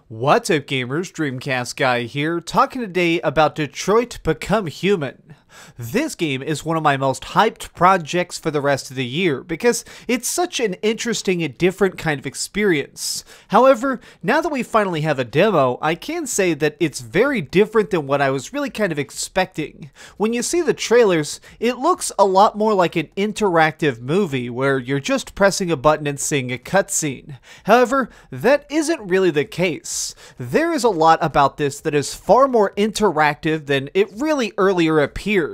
What's up gamers, DreamcastGuy here, talking today about Detroit Become Human. This game is one of my most hyped projects for the rest of the year because it's such an interesting and different kind of experience. However, now that we finally have a demo, I can say that it's very different than what I was really kind of expecting. When you see the trailers, it looks a lot more like an interactive movie where you're just pressing a button and seeing a cutscene. However, that isn't really the case. There is a lot about this that is far more interactive than it really earlier appeared.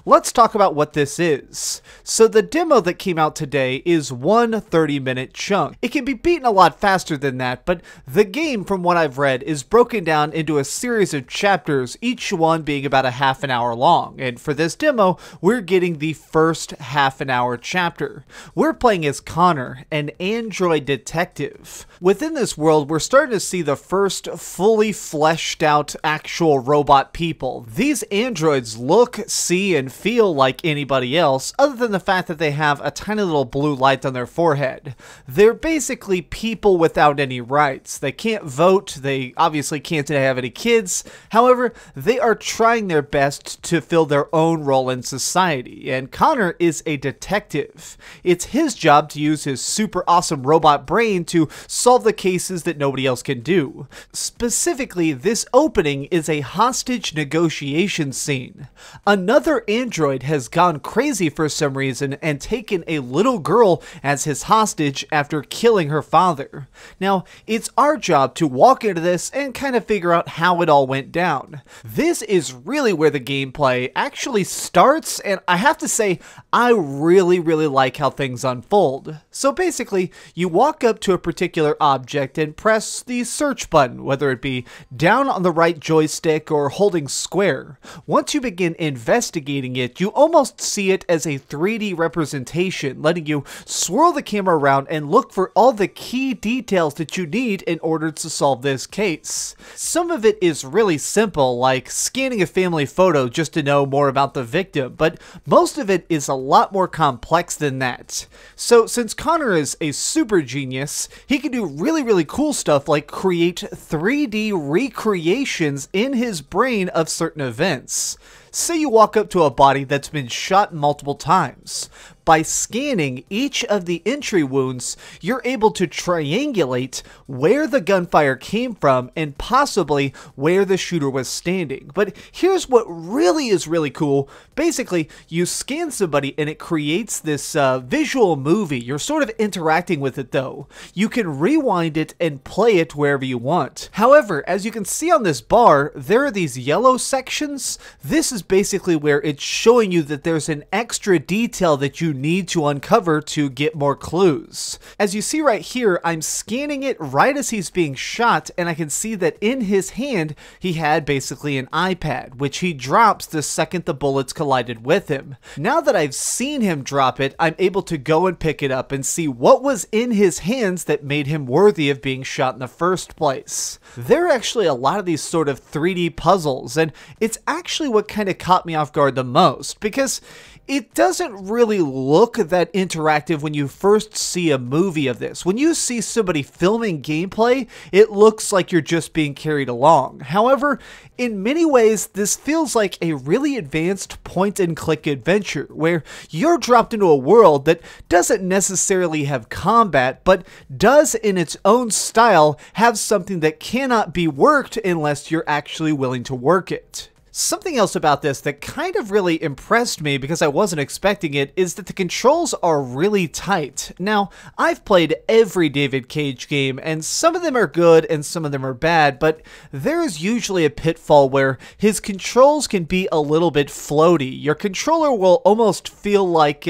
Let's talk about what this is. So the demo that came out today is one 30-minute chunk. It can be beaten a lot faster than that, but the game, from what I've read, is broken down into a series of chapters, each one being about a half an hour long. And for this demo, we're getting the first half an hour chapter. We're playing as Connor, an android detective. Within this world, we're starting to see the first fully fleshed out actual robot people. These androids look, see, and feel like anybody else, other than the fact that they have a tiny little blue light on their forehead. They're basically people without any rights. They can't vote, they obviously can't have any kids. However, they are trying their best to fill their own role in society, and Connor is a detective. It's his job to use his super awesome robot brain to solve the cases that nobody else can do. Specifically, this opening is a hostage negotiation scene. Another android has gone crazy for some reason and taken a little girl as his hostage after killing her father. Now, it's our job to walk into this and kind of figure out how it all went down. This is really where the gameplay actually starts, and I have to say, I really like how things unfold. So basically, you walk up to a particular object and press the search button, whether it be down on the right joystick or holding square. Once you begin investigating it, you almost see it as a 3D representation, letting you swirl the camera around and look for all the key details that you need in order to solve this case. Some of it is really simple, like scanning a family photo just to know more about the victim, but most of it is a lot more complex than that. So since Connor is a super genius, he can do really cool stuff like create 3D recreations in his brain of certain events. Say you walk up to a body that's been shot multiple times. By scanning each of the entry wounds, you're able to triangulate where the gunfire came from and possibly where the shooter was standing. But here's what really is really cool. Basically, you scan somebody and it creates this visual movie. You're sort of interacting with it though. You can rewind it and play it wherever you want. However, as you can see on this bar, there are these yellow sections. This is basically where it's showing you that there's an extra detail that you need to uncover to get more clues. As you see right here, I'm scanning it right as he's being shot, and I can see that in his hand he had basically an iPad, which he drops the second the bullets collided with him. Now that I've seen him drop it, I'm able to go and pick it up and see what was in his hands that made him worthy of being shot in the first place. There are actually a lot of these sort of 3D puzzles, and it's actually what kind of caught me off guard the most, because it doesn't really look that interactive when you first see a movie of this. When you see somebody filming gameplay, it looks like you're just being carried along. However, in many ways, this feels like a really advanced point-and-click adventure, where you're dropped into a world that doesn't necessarily have combat, but does in its own style have something that cannot be worked unless you're actually willing to work it. Something else about this that kind of really impressed me because I wasn't expecting it is that the controls are really tight. Now, I've played every David Cage game, and some of them are good and some of them are bad, but there is usually a pitfall where his controls can be a little bit floaty. Your controller will almost feel like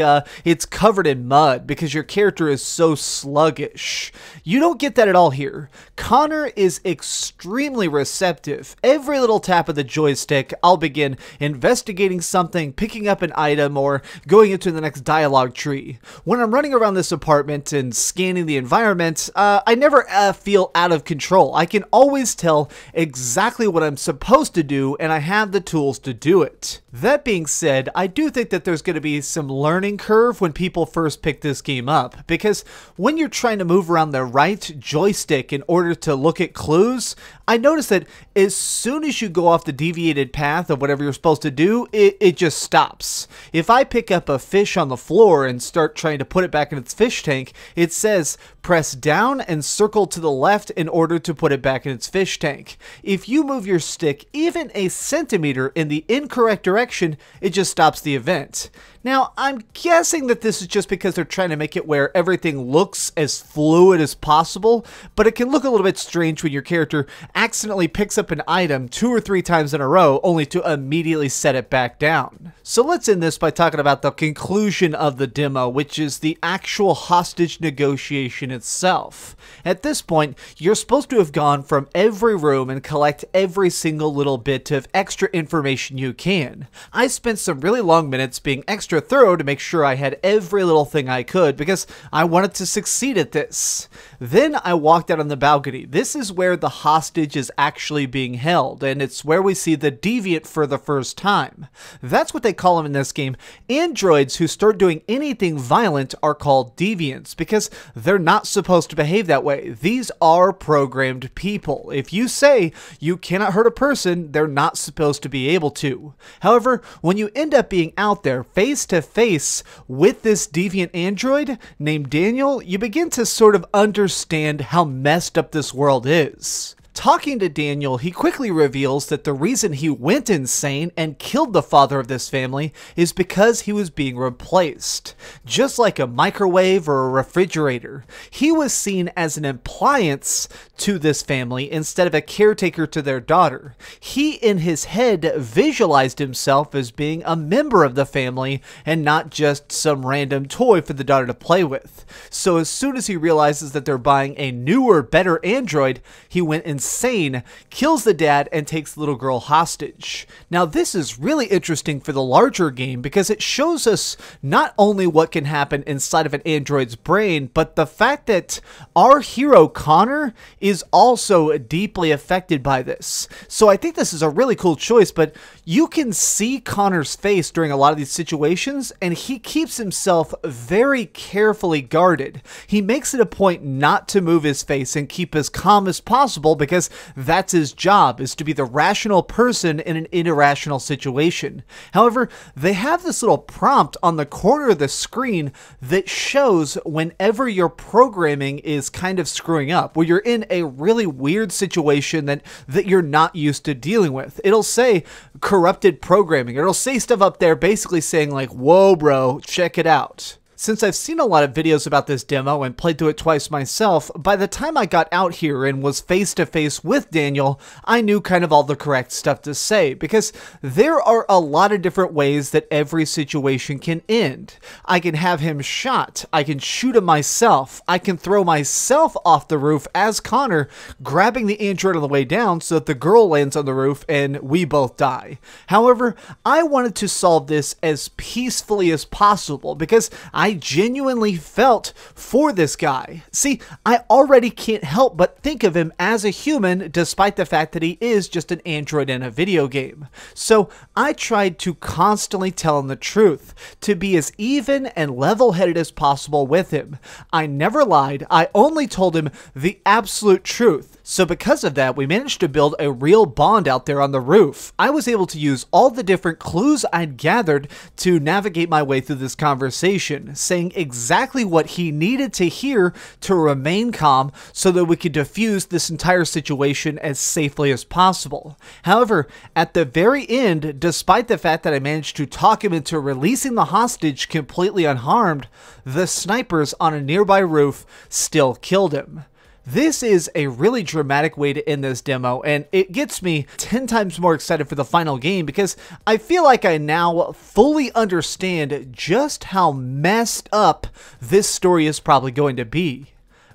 it's covered in mud because your character is so sluggish. You don't get that at all here. Connor is extremely receptive. Every little tap of the joystick stick, I'll begin investigating something, picking up an item, or going into the next dialogue tree. When I'm running around this apartment and scanning the environment, I never feel out of control. I can always tell exactly what I'm supposed to do, and I have the tools to do it. That being said, I do think that there's going to be some learning curve when people first pick this game up, because when you're trying to move around the right joystick in order to look at clues, I noticed that as soon as you go off the deviated path of whatever you're supposed to do, it just stops. If I pick up a fish on the floor and start trying to put it back in its fish tank, it says press down and circle to the left in order to put it back in its fish tank. If you move your stick even a centimeter in the incorrect direction, it just stops the event. Now, I'm guessing that this is just because they're trying to make it where everything looks as fluid as possible, but it can look a little bit strange when your character accidentally picks up an item 2 or 3 times in a row only to immediately set it back down. So let's end this by talking about the conclusion of the demo, which is the actual hostage negotiation itself. At this point, you're supposed to have gone from every room and collect every single little bit of extra information you can. I spent some really long minutes being extra thorough to make sure I had every little thing I could because I wanted to succeed at this. Then I walked out on the balcony. This is where the hostage is actually being held, and it's where we see the deviant for the first time. That's what they call them in this game. Androids who start doing anything violent are called deviants because they're not supposed to behave that way. These are programmed people. If you say you cannot hurt a person, they're not supposed to be able to. However, when you end up being out there face to face with this deviant android named Daniel, you begin to sort of understand how messed up this world is. Talking to Daniel, he quickly reveals that the reason he went insane and killed the father of this family is because he was being replaced. Just like a microwave or a refrigerator, he was seen as an appliance to this family instead of a caretaker to their daughter. He, in his head, visualized himself as being a member of the family and not just some random toy for the daughter to play with. So as soon as he realizes that they're buying a newer, better android, he went insane, kills the dad, and takes the little girl hostage. Now this is really interesting for the larger game because it shows us not only what can happen inside of an android's brain, but the fact that our hero Connor is also deeply affected by this. So I think this is a really cool choice, but you can see Connor's face during a lot of these situations, and he keeps himself very carefully guarded. He makes it a point not to move his face and keep as calm as possible because that's his job, is to be the rational person in an irrational situation. However, they have this little prompt on the corner of the screen that shows whenever your programming is kind of screwing up, where you're in a really weird situation that you're not used to dealing with. It'll say corrupted programming. It'll say stuff up there basically saying like, whoa bro, check it out. Since I've seen a lot of videos about this demo and played through it twice myself, by the time I got out here and was face to face with Daniel, I knew kind of all the correct stuff to say, because there are a lot of different ways that every situation can end. I can have him shot, I can shoot him myself, I can throw myself off the roof as Connor, grabbing the android on the way down so that the girl lands on the roof and we both die. However, I wanted to solve this as peacefully as possible because I genuinely felt for this guy. See, I already can't help but think of him as a human despite the fact that he is just an android in a video game. So I tried to constantly tell him the truth, to be as even and level-headed as possible with him. I never lied, I only told him the absolute truth. So because of that, we managed to build a real bond out there on the roof. I was able to use all the different clues I'd gathered to navigate my way through this conversation, saying exactly what he needed to hear to remain calm so that we could diffuse this entire situation as safely as possible. However, at the very end, despite the fact that I managed to talk him into releasing the hostage completely unharmed, the snipers on a nearby roof still killed him. This is a really dramatic way to end this demo, and it gets me 10 times more excited for the final game because I feel like I now fully understand just how messed up this story is probably going to be.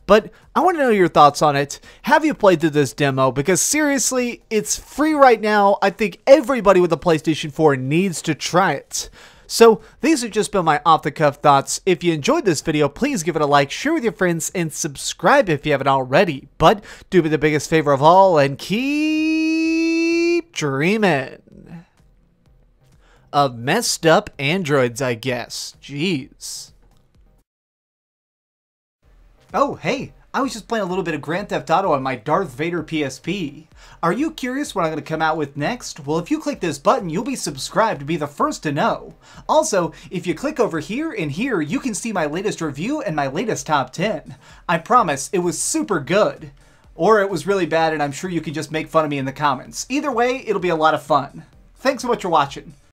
but I want to know your thoughts on it. Have you played through this demo? Because seriously, it's free right now. I think everybody with a PlayStation 4 needs to try it. So these have just been my off-the-cuff thoughts. If you enjoyed this video, please give it a like, share with your friends, and subscribe if you haven't already. But do me the biggest favor of all and keep dreaming of messed up androids, I guess. Jeez. Oh, hey, I was just playing a little bit of Grand Theft Auto on my Darth Vader PSP. Are you curious what I'm going to come out with next? Well, if you click this button, you'll be subscribed to be the first to know. Also, if you click over here and here, you can see my latest review and my latest top 10. I promise, it was super good. Or it was really bad and I'm sure you can just make fun of me in the comments. Either way, it'll be a lot of fun. Thanks so much for watching.